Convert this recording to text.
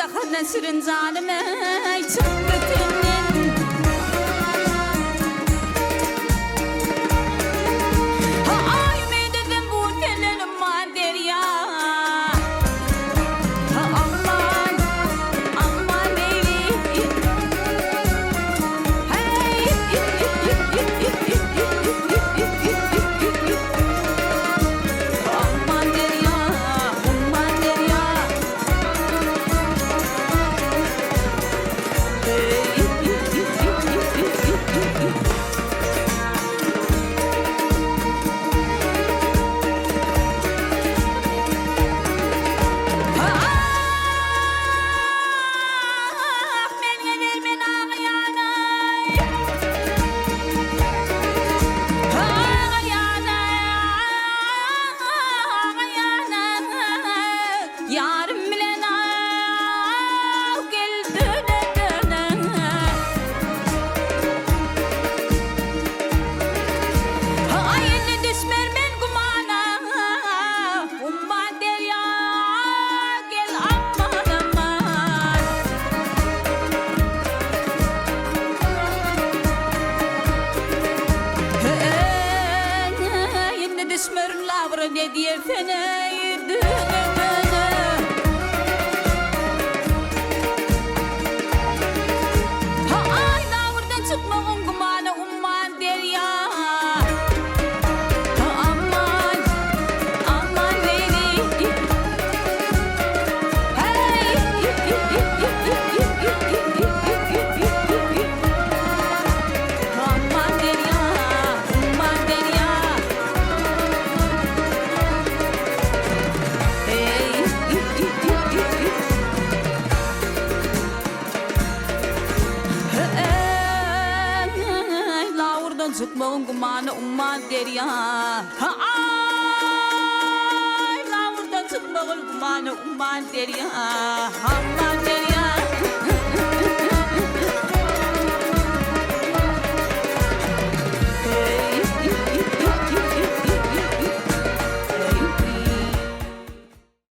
cahana sürün zalime çık götümden. Ay mededim bu telenim mader ya. Aman aman leyli. Hey. Aman derya, aman derya. Yarım bilen geldi Ayını düşmer men gumana umman derya gel aman aman. Ayını düşmer lavra ne diye fena çıkmağın kumana umman derya. Aman aman leyli. Hey. Aman derya, aman derya. Hey. Laurdan çıkmağın kumanı umman derya. Ay, laurdan çıkmağın kumanı umman derya. Aman derya.